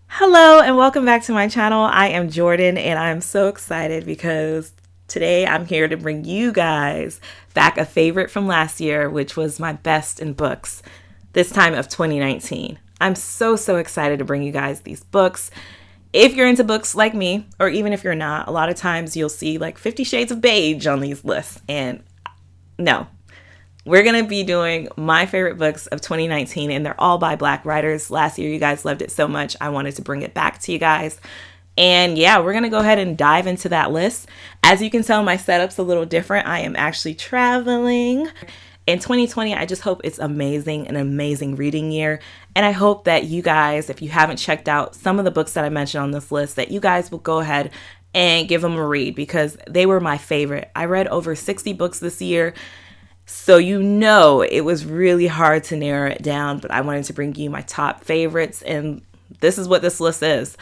Hello and welcome back to my channel. I am Jordan and I'm so excited because today I'm here to bring you guys back a favorite from last year, which was my best in books, this time of 2019. I'm so excited to bring you guys these books. If you're into books like me, or even if you're not, a lot of times you'll see like 50 Shades of Beige on these lists. And no, we're going to be doing my favorite books of 2019, and they're all by Black writers. Last year, you guys loved it so much, I wanted to bring it back to you guys. And yeah, we're going to go ahead and dive into that list. As you can tell, my setup's a little different. I am actually traveling. In 2020, I just hope it's amazing, an amazing reading year. And I hope that you guys, if you haven't checked out some of the books that I mentioned on this list, that you guys will go ahead and give them a read because they were my favorite. I read over 60 books this year. So you know it was really hard to narrow it down, but I wanted to bring you my top favorites, and this is what this list is.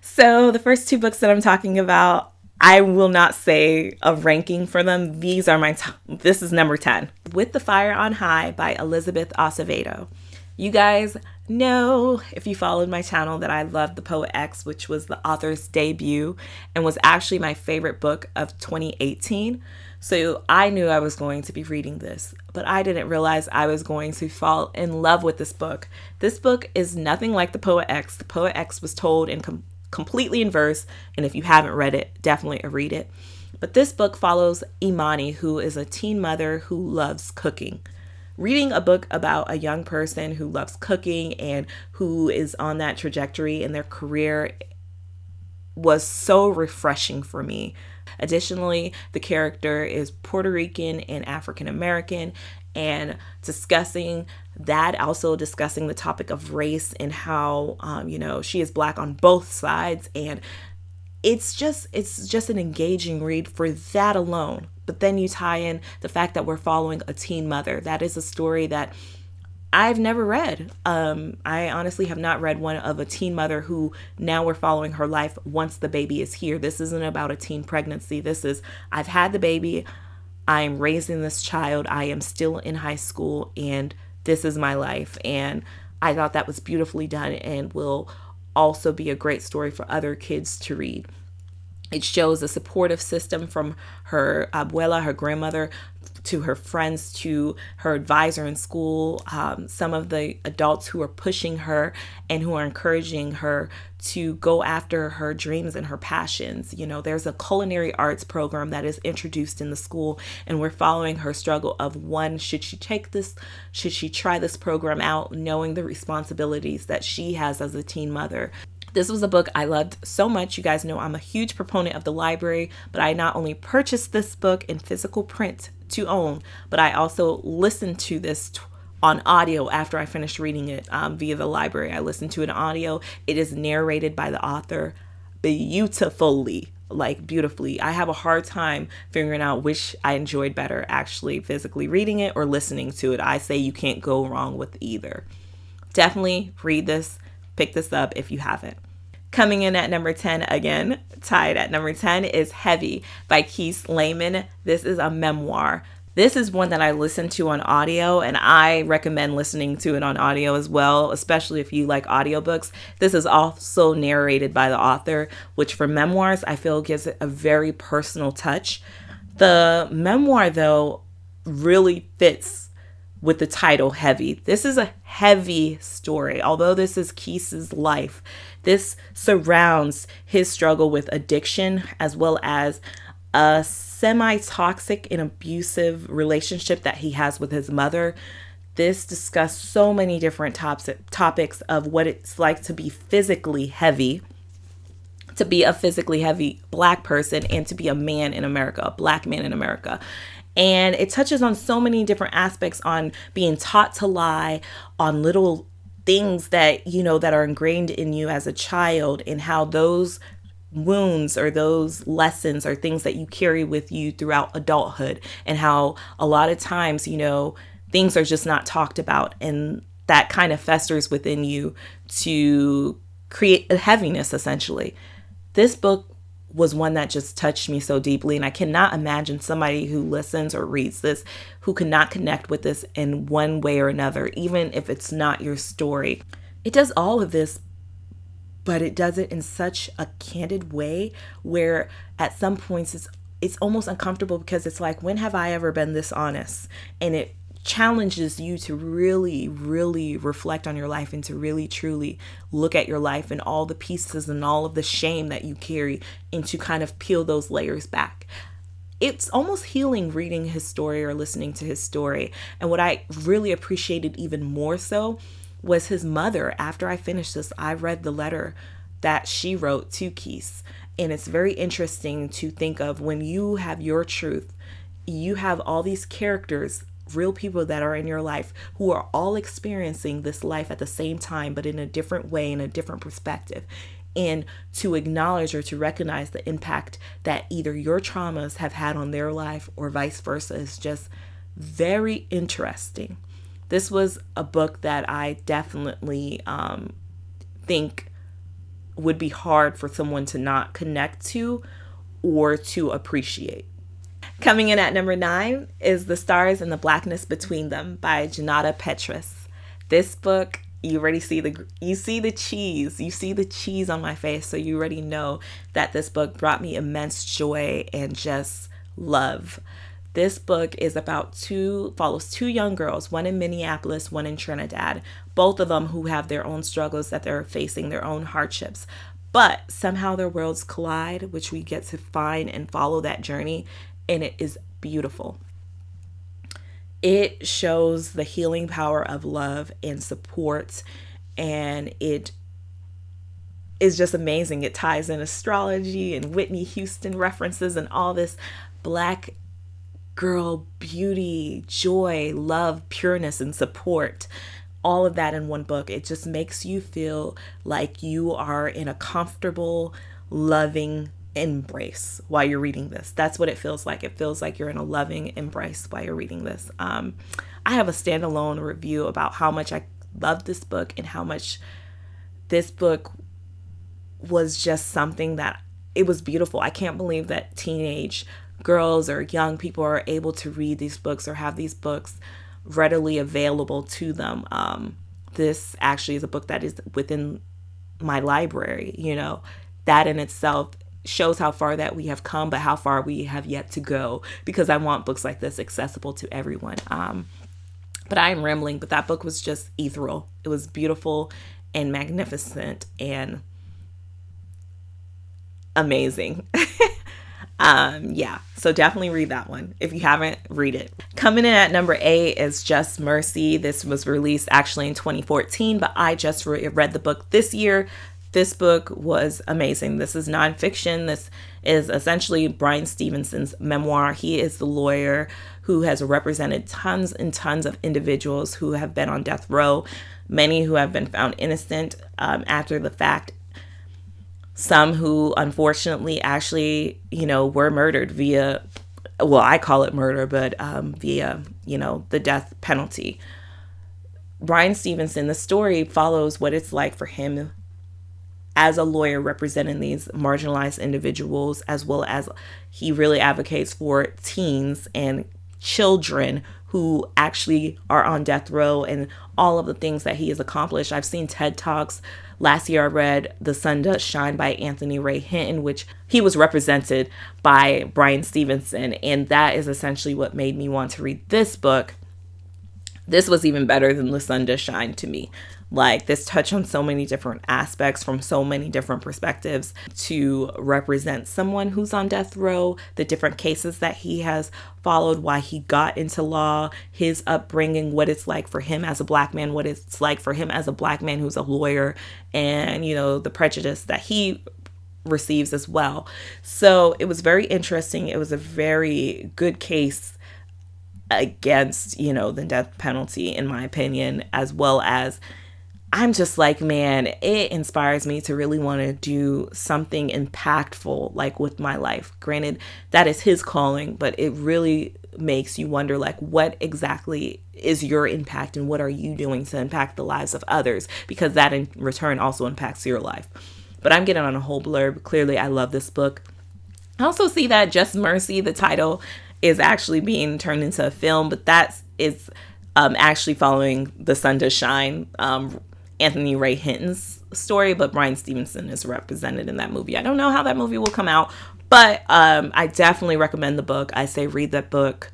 So the first two books that I'm talking about, I will not say a ranking for them. These are my top. This is number 10. With the Fire on High by Elizabeth Acevedo. You guys know, if you followed my channel, that I loved The Poet X, which was the author's debut and was actually my favorite book of 2018. So I knew I was going to be reading this, but I didn't realize I was going to fall in love with this book. This book is nothing like The Poet X. The Poet X was told in completely in verse, and if you haven't read it, definitely read it. But this book follows Imani, who is a teen mother who loves cooking. Reading a book about a young person who loves cooking and who is on that trajectory in their career was so refreshing for me. Additionally, the character is Puerto Rican and African American, and discussing that, also discussing the topic of race and how, she is Black on both sides. And it's just an engaging read for that alone. But then you tie in the fact that we're following a teen mother. That is a story that I've never read. I honestly have not read one of a teen mother who now we're following her life once the baby is here. This isn't about a teen pregnancy. This is, I've had the baby, I'm raising this child, I am still in high school, and this is my life. And I thought that was beautifully done and will also be a great story for other kids to read. It shows a supportive system from her abuela, her grandmother, to her friends, to her advisor in school, some of the adults who are pushing her and who are encouraging her to go after her dreams and her passions. You know, there's a culinary arts program that is introduced in the school, and we're following her struggle of, one, should she take this, should she try this program out, knowing the responsibilities that she has as a teen mother. This was a book I loved so much. You guys know I'm a huge proponent of the library, but I not only purchased this book in physical print to own, but I also listened to this on audio after I finished reading it via the library. I listened to it on audio. It is narrated by the author beautifully, like beautifully. I have a hard time figuring out which I enjoyed better, actually physically reading it or listening to it. I say you can't go wrong with either. Definitely read this, pick this up if you haven't. Coming in at number 10, again, tied at number 10, is Heavy by Keith Lehman. This is a memoir. This is one that I listened to on audio, and I recommend listening to it on audio as well, especially if you like audiobooks. This is also narrated by the author, which for memoirs, I feel gives it a very personal touch. The memoir, though, really fits with the title Heavy. This is a heavy story. Although this is Keith's life, this surrounds his struggle with addiction as well as a semi-toxic and abusive relationship that he has with his mother. This discussed so many different topics of what it's like to be physically heavy, to be a physically heavy Black person, and to be a man in America, a Black man in America. And it touches on so many different aspects on being taught to lie, on little things that, you know, that are ingrained in you as a child, and how those wounds or those lessons are things that you carry with you throughout adulthood, and how a lot of times, you know, things are just not talked about, and that kind of festers within you to create a heaviness, essentially. This book was one that just touched me so deeply, and I cannot imagine somebody who listens or reads this who cannot connect with this in one way or another, even if it's not your story. It does all of this but it does it in such a candid way where at some points it's almost uncomfortable, because it's like, when have I ever been this honest? And it challenges you to really, really reflect on your life and to really, truly look at your life and all the pieces and all of the shame that you carry, and to kind of peel those layers back. It's almost healing reading his story or listening to his story. And what I really appreciated even more so was his mother. After I finished this, I read the letter that she wrote to Keith. And it's very interesting to think of, when you have your truth, you have all these characters, real people that are in your life, who are all experiencing this life at the same time, but in a different way, in a different perspective. And to acknowledge or to recognize the impact that either your traumas have had on their life or vice versa is just very interesting. This was a book that I definitely think would be hard for someone to not connect to or to appreciate. Coming in at number 9 is The Stars and the Blackness Between Them by Janata Petrus. This book, you already see the cheese on my face, so you already know that this book brought me immense joy and just love. This book is follows two young girls, one in Minneapolis, one in Trinidad, both of them who have their own struggles that they're facing, their own hardships. But somehow their worlds collide, which we get to find and follow that journey, and it is beautiful. It shows the healing power of love and support, and it is just amazing. It ties in astrology and Whitney Houston references and all this Black girl beauty, joy, love, pureness, and support. All of that in one book. It just makes you feel like you are in a comfortable, loving embrace while you're reading this. That's what it feels like. It feels like you're in a loving embrace while you're reading this. I have a standalone review about how much I loved this book and how much this book was just something that it was beautiful. I can't believe that teenage girls or young people are able to read these books or have these books readily available to them. This actually is a book that is within my library. That in itself shows how far that we have come, but how far we have yet to go, because I want books like this accessible to everyone. But I am rambling, but that book was just ethereal. It was beautiful and magnificent and amazing. So definitely read that one. If you haven't, read it. Coming in at number 8 is Just Mercy. This was released actually in 2014, but I just read the book this year. This book was amazing. This is nonfiction. This is essentially Bryan Stevenson's memoir. He is the lawyer who has represented tons and tons of individuals who have been on death row, many who have been found innocent after the fact. Some who unfortunately actually, were murdered via, well, I call it murder, but via, the death penalty. Bryan Stevenson, the story follows what it's like for him as a lawyer representing these marginalized individuals, as well as he really advocates for teens and children who actually are on death row and all of the things that he has accomplished. I've seen TED Talks. Last year I read The Sun Does Shine by Anthony Ray Hinton, which he was represented by Bryan Stevenson. And that is essentially what made me want to read this book. This was even better than The Sun Does Shine to me. Like, this touched on so many different aspects from so many different perspectives to represent someone who's on death row, the different cases that he has followed, why he got into law, his upbringing, what it's like for him as a Black man, what it's like for him as a Black man who's a lawyer, and, the prejudice that he receives as well. So it was very interesting. It was a very good case against, the death penalty, in my opinion, as well as I'm just like, man, it inspires me to really want to do something impactful, like with my life. Granted, that is his calling, but it really makes you wonder, like, what exactly is your impact and what are you doing to impact the lives of others? Because that in return also impacts your life. But I'm getting on a whole blurb. Clearly, I love this book. I also see that Just Mercy, the title, is actually being turned into a film, but that is actually following The Sun Does Shine, Anthony Ray Hinton's story, but Bryan Stevenson is represented in that movie. I don't know how that movie will come out, but I definitely recommend the book. I say read that book.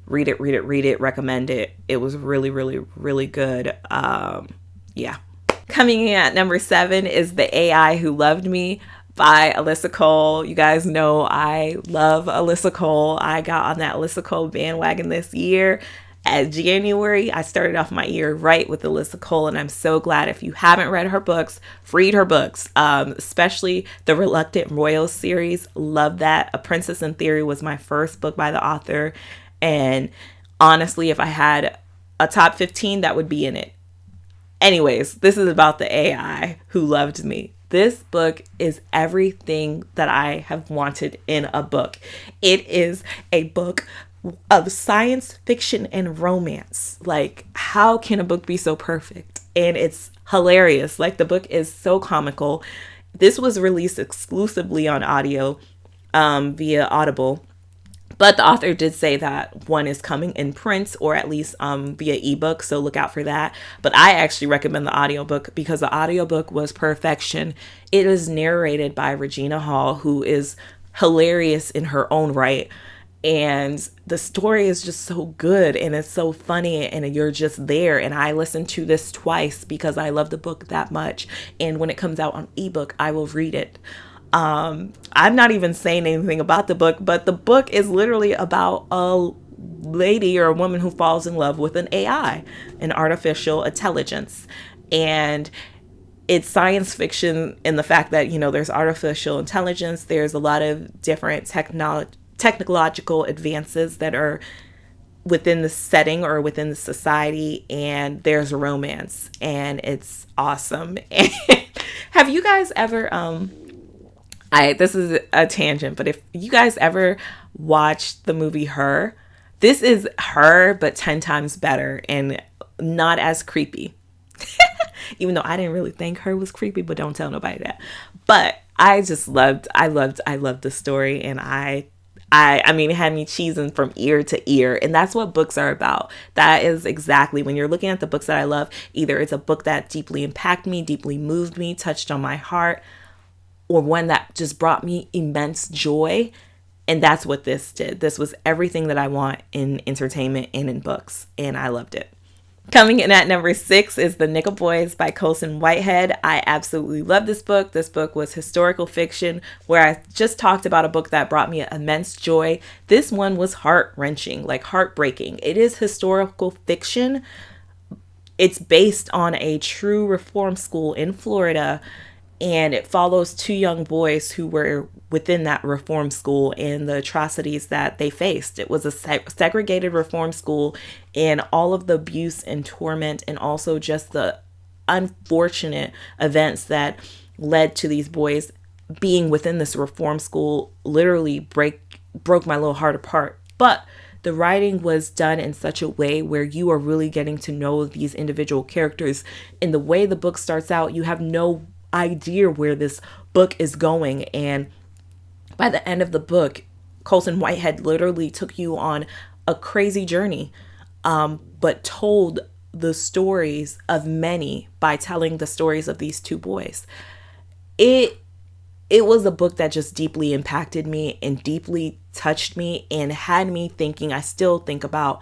Read it, recommend it. It was really, really, really good. Yeah. Coming in at number 7 is The AI Who Loved Me by Alyssa Cole. You guys know I love Alyssa Cole. I got on that Alyssa Cole bandwagon this year. At January, I started off my year right with Alyssa Cole, and I'm so glad. If you haven't read her books, read her books, especially the Reluctant Royal series. Love that. A Princess in Theory was my first book by the author, and honestly, if I had a top 15, that would be in it. Anyways, this is about the AI who loved me. This book is everything that I have wanted in a book. It is a book of science fiction and romance. Like, how can a book be so perfect? And it's hilarious. Like, the book is so comical. This was released exclusively on audio via Audible. But the author did say that one is coming in print, or at least via ebook, so look out for that. But I actually recommend the audiobook because the audiobook was perfection. It is narrated by Regina Hall, who is hilarious in her own right. And the story is just so good, and it's so funny, and you're just there. And I listened to this twice because I love the book that much. And when it comes out on ebook, I will read it. I'm not even saying anything about the book, but the book is literally about a lady or a woman who falls in love with an AI, an artificial intelligence. And it's science fiction in the fact that, you know, there's artificial intelligence. There's a lot of different technological advances that are within the setting or within the society, and there's romance, and it's awesome. And have you guys ever this is a tangent, but if you guys ever watched the movie Her, this is Her, but 10 times better and not as creepy. Even though I didn't really think Her was creepy, but don't tell nobody that. But I loved the story, and I mean, it had me cheesing from ear to ear. And that's what books are about. That is exactly, when you're looking at the books that I love, either it's a book that deeply impacted me, deeply moved me, touched on my heart, or one that just brought me immense joy. And that's what this did. This was everything that I want in entertainment and in books. And I loved it. Coming in at number 6 is The Nickel Boys by Colson Whitehead. I absolutely love this book. This book was historical fiction, where I just talked about a book that brought me immense joy. This one was heart-wrenching, like heartbreaking. It is historical fiction. It's based on a true reform school in Florida, and it follows 2 young boys who were within that reform school and the atrocities that they faced. It was a segregated reform school, and all of the abuse and torment, and also just the unfortunate events that led to these boys being within this reform school literally broke my little heart apart. But the writing was done in such a way where you are really getting to know these individual characters. In the way the book starts out, you have no idea where this book is going, and by the end of the book, Colson Whitehead literally took you on a crazy journey, but told the stories of many by telling the stories of these 2 boys. It was a book that just deeply impacted me and deeply touched me and had me thinking. I still think about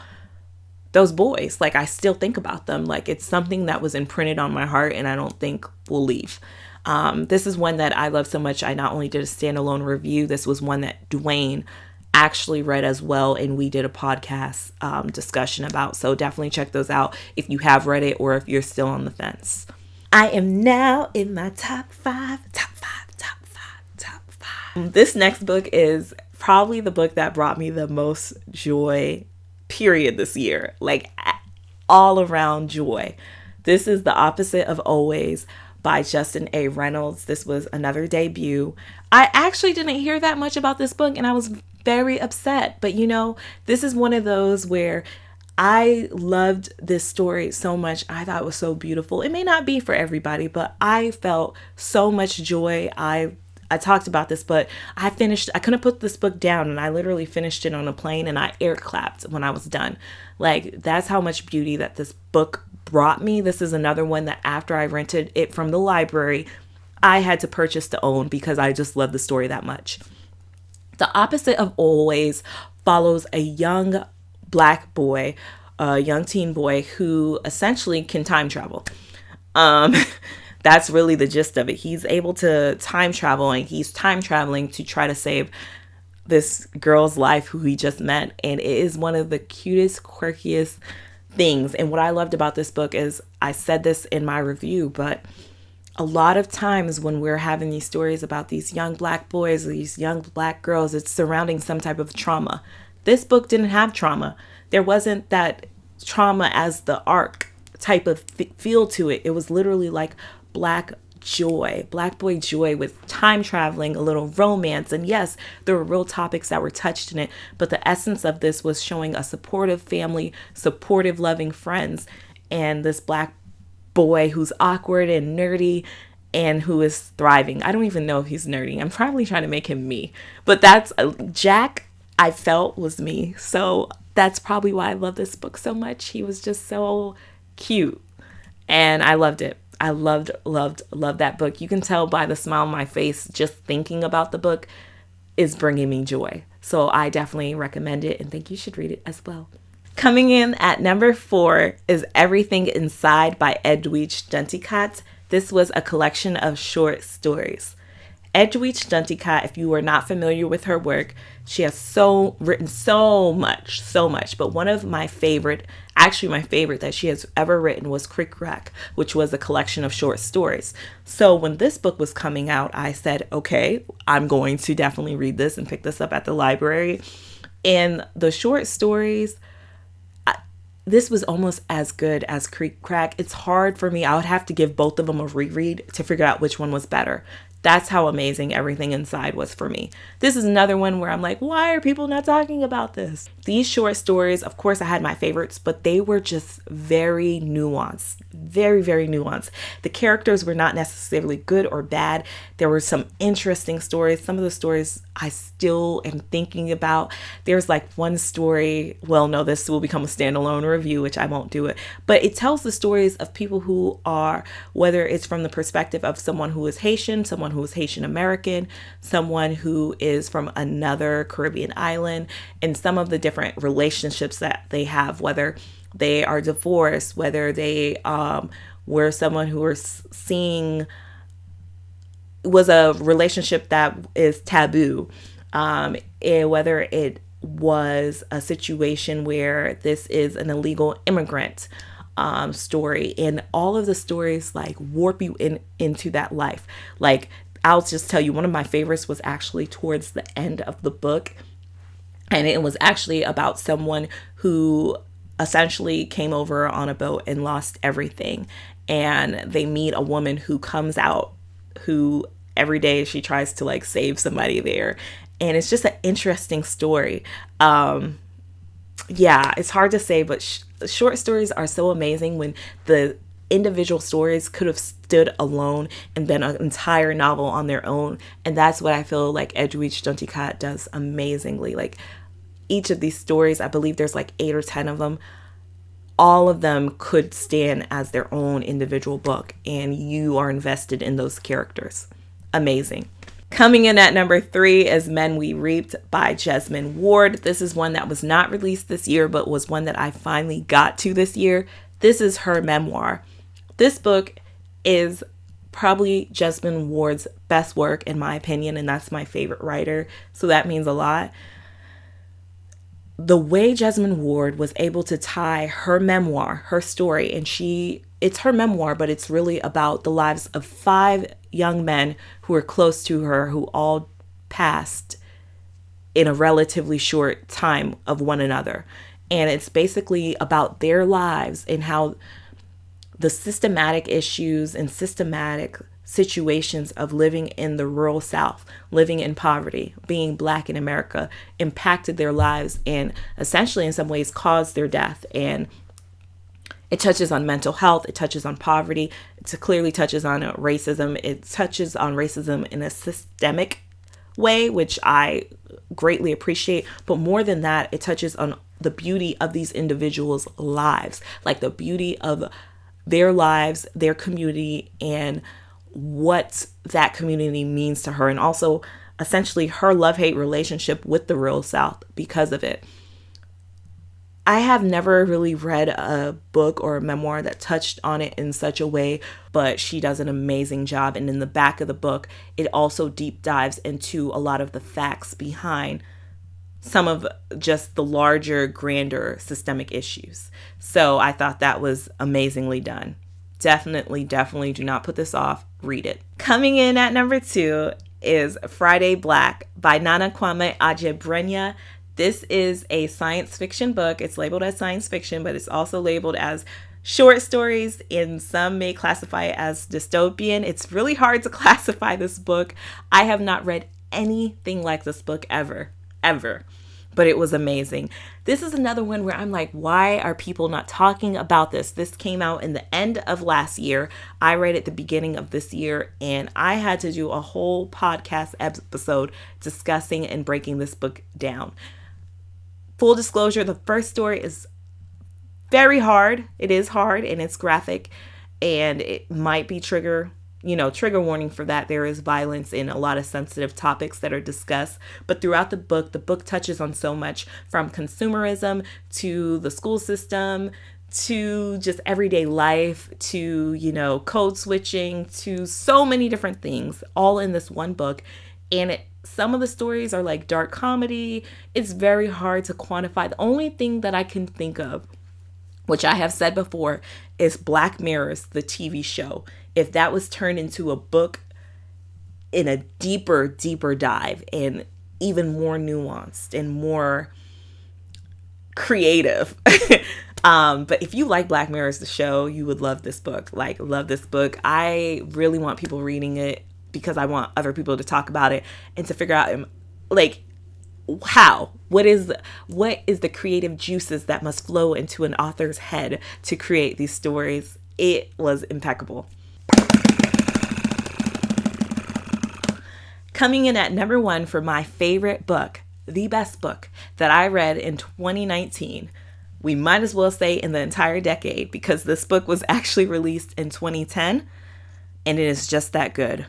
those boys. Like, I still think about them. Like, it's something that was imprinted on my heart, and I don't think will leave. This is one that I love so much. I not only did a standalone review, this was one that Dwayne actually read as well, and we did a podcast discussion about. So definitely check those out if you have read it or if you're still on the fence. I am now in my top five. This next book is probably the book that brought me the most joy, period, this year. Like, all around joy. This is The Opposite of Always by Justin A. Reynolds. This was another debut. I actually didn't hear that much about this book, and I was very upset. But, you know, this is one of those where I loved this story so much. I thought it was so beautiful. It may not be for everybody, but I felt so much joy. I talked about this, but I couldn't put this book down, and I literally finished it on a plane, and I air clapped when I was done. Like, that's how much beauty that this book brought me. This is another one that after I rented it from the library, I had to purchase to own because I just love the story that much. The Opposite of Always follows a young black boy, a young teen boy who essentially can time travel. That's really the gist of it. He's able to time travel, and he's time traveling to try to save this girl's life who he just met. And it is one of the cutest, quirkiest things. And what I loved about this book is, I said this in my review, but a lot of times when we're having these stories about these young black boys, or these young black girls, it's surrounding some type of trauma. This book didn't have trauma. There wasn't that trauma as the arc type of feel to it. It was literally like black boy joy with time traveling, a little romance. And yes, there were real topics that were touched in it, but the essence of this was showing a supportive family, supportive, loving friends, and this black boy who's awkward and nerdy and who is thriving. I don't even know if he's nerdy. I'm probably trying to make him me, but that's Jack, I felt, was me. So that's probably why I love this book so much. He was just so cute, and I loved it. I loved that book. You can tell by the smile on my face, just thinking about the book is bringing me joy. So I definitely recommend it, and think you should read it as well. Coming in at number 4 is Everything Inside by Edwidge Duntikat. This was a collection of short stories. Edwidge Duntikat, if you are not familiar with her work, she has written so much, but one of my favorite, actually my favorite that she has ever written was Crick Crack, which was a collection of short stories. So when this book was coming out, I said, okay, I'm going to definitely read this and pick this up at the library. And the short stories, this was almost as good as Crick Crack. It's hard for me. I would have to give both of them a reread to figure out which one was better. That's how amazing Everything Inside was for me. This is another one where I'm like, why are people not talking about this? These short stories, of course, I had my favorites, but they were just very nuanced, very, very nuanced. The characters were not necessarily good or bad. There were some interesting stories. Some of the stories I still am thinking about. There's like one story, well, no, this will become a standalone review, which I won't do it, but it tells the stories of people who are, whether it's from the perspective of someone who is Haitian, someone who is Haitian American, someone who is from another Caribbean island, and some of the different relationships that they have, whether they are divorced, whether they were someone who was seeing was a relationship that is taboo, and whether it was a situation where this is an illegal immigrant story, and all of the stories like warp you into that life. Like, I'll just tell you, one of my favorites was actually towards the end of the book, and it was actually about someone who essentially came over on a boat and lost everything, and they meet a woman who comes out, who every day she tries to like save somebody there, and it's just an interesting story. Yeah, it's hard to say, but short stories are so amazing when the individual stories could have stood alone and been an entire novel on their own. And that's what I feel like Edwidge Duntikat does amazingly. Like, each of these stories, I believe there's like 8 or 10 of them, all of them could stand as their own individual book, and you are invested in those characters. Amazing. Coming in at number 3 is Men We Reaped by Jesmyn Ward. This is one that was not released this year, but was one that I finally got to this year. This is her memoir. This book is probably Jesmyn Ward's best work, in my opinion, and that's my favorite writer, so that means a lot. The way Jesmyn Ward was able to tie her memoir, her story, and it's her memoir, but it's really about the lives of 5 young men who are close to her, who all passed in a relatively short time of one another. And it's basically about their lives and how the systematic issues and systematic situations of living in the rural South, living in poverty, being Black in America, impacted their lives and essentially in some ways caused their death. And It touches on mental health. It touches on poverty. It clearly touches on racism. It touches on racism in a systemic way, which I greatly appreciate. But more than that, it touches on the beauty of these individuals' lives, like the beauty of their lives, their community, and what that community means to her. And also, essentially, her love-hate relationship with the real South because of it. I have never really read a book or a memoir that touched on it in such a way, but she does an amazing job. And in the back of the book, it also deep dives into a lot of the facts behind some of just the larger, grander systemic issues. So I thought that was amazingly done. Definitely do not put this off. Read it. Coming in at number 2 is Friday Black by Nana Kwame Adjei-Brenyah. This is a science fiction book. It's labeled as science fiction, but it's also labeled as short stories, and some may classify it as dystopian. It's really hard to classify this book. I have not read anything like this book ever, but it was amazing. This is another one where I'm like, why are people not talking about this? This came out in the end of last year. I read it at the beginning of this year, and I had to do a whole podcast episode discussing and breaking this book down. Full disclosure, the first story is very hard. It is hard and it's graphic, and it might be trigger warning for that. There is violence and a lot of sensitive topics that are discussed. But throughout the book touches on so much, from consumerism to the school system to just everyday life to, code switching, to so many different things, all in this one book. And some of the stories are like dark comedy. It's very hard to quantify. The only thing that I can think of, which I have said before, is Black Mirror's, the TV show. If that was turned into a book in a deeper dive and even more nuanced and more creative. But if you like Black Mirror's, the show, you would love this book. Love this book. I really want people reading it because I want other people to talk about it and to figure out what is the creative juices that must flow into an author's head to create these stories. It was impeccable. Coming in at number 1 for my favorite book, the best book that I read in 2019. We might as well say in the entire decade, because this book was actually released in 2010 and it is just that good.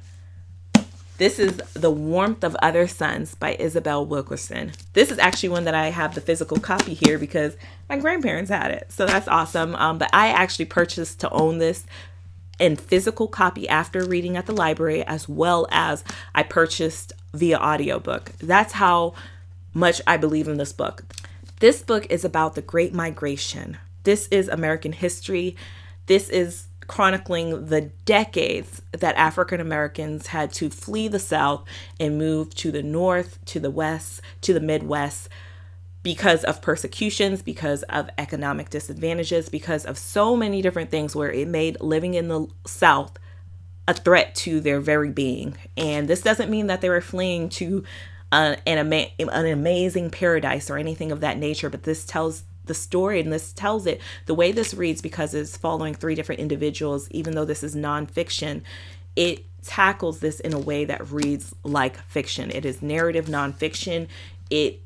This is The Warmth of Other Suns by Isabel Wilkerson. This is actually one that I have the physical copy here because my grandparents had it. So that's awesome. But I actually purchased to own this in physical copy after reading at the library, as well as I purchased via audiobook. That's how much I believe in this book. This book is about the Great Migration. This is American history. This is chronicling the decades that African Americans had to flee the South and move to the North, to the West, to the Midwest because of persecutions, because of economic disadvantages, because of so many different things where it made living in the South a threat to their very being. And this doesn't mean that they were fleeing to an amazing paradise or anything of that nature, but this tells the story, and this tells it the way this reads, because it's following 3 different individuals. Even though this is nonfiction, it tackles this in a way that reads like fiction. It is narrative nonfiction. It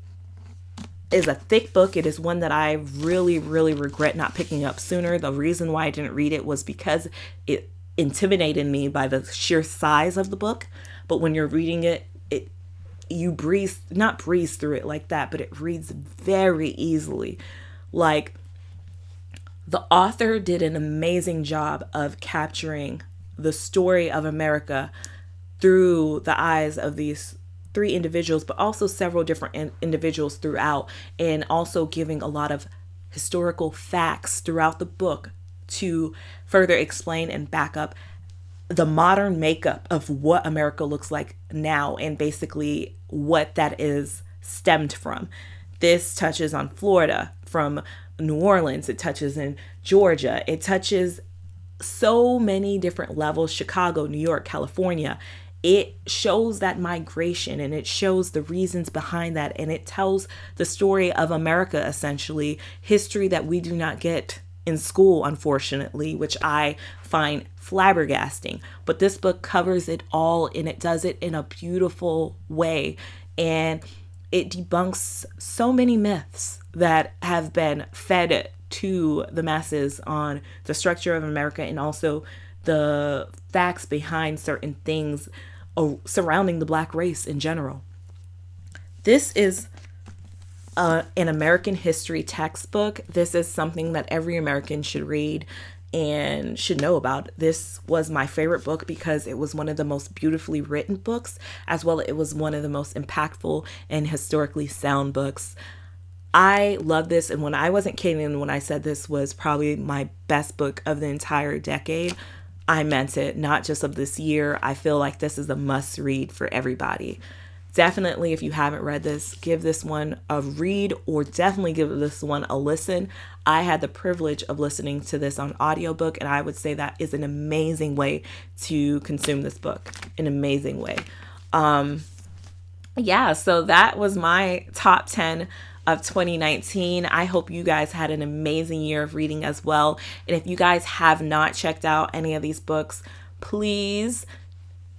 is a thick book. It is one that I really regret not picking up sooner. The reason why I didn't read it was because it intimidated me by the sheer size of the book. But when you're reading it, you not breeze through it like that, but it reads very easily. The author did an amazing job of capturing the story of America through the eyes of these 3 individuals, but also several different individuals throughout, and also giving a lot of historical facts throughout the book to further explain and back up the modern makeup of what America looks like now, and basically what that is stemmed from. This touches on Florida, from New Orleans. It touches in Georgia. It touches so many different levels, Chicago, New York, California. It shows that migration, and it shows the reasons behind that. And it tells the story of America, essentially, history that we do not get in school, unfortunately, which I find flabbergasting. But this book covers it all, and it does it in a beautiful way. And it debunks so many myths that have been fed to the masses on the structure of America, and also the facts behind certain things surrounding the Black race in general. This is an American history textbook. This is something that every American should read and should know about. This was my favorite book because it was one of the most beautifully written books, as well as it was one of the most impactful and historically sound books. I love this, and when I wasn't kidding when I said this was probably my best book of the entire decade, I meant it, not just of this year. I feel like this is a must read for everybody. Definitely, if you haven't read this, give this one a read, or definitely give this one a listen. I had the privilege of listening to this on audiobook, and I would say that is an amazing way to consume this book. An amazing way. So that was my top 10 of 2019. I hope you guys had an amazing year of reading as well. And if you guys have not checked out any of these books, please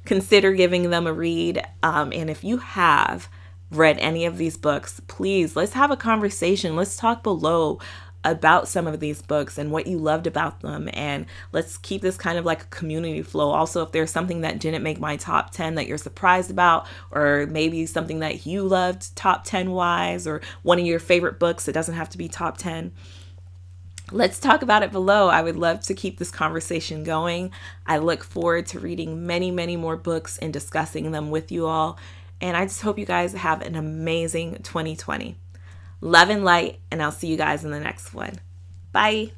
consider giving them a read. And if you have read any of these books, please, let's have a conversation. Let's talk below about some of these books and what you loved about them. And let's keep this kind of like a community flow. Also, if there's something that didn't make my top 10 that you're surprised about, or maybe something that you loved top 10 wise, or one of your favorite books, it doesn't have to be top 10. Let's talk about it below. I would love to keep this conversation going. I look forward to reading many, many more books and discussing them with you all. And I just hope you guys have an amazing 2020. Love and light, and I'll see you guys in the next one. Bye.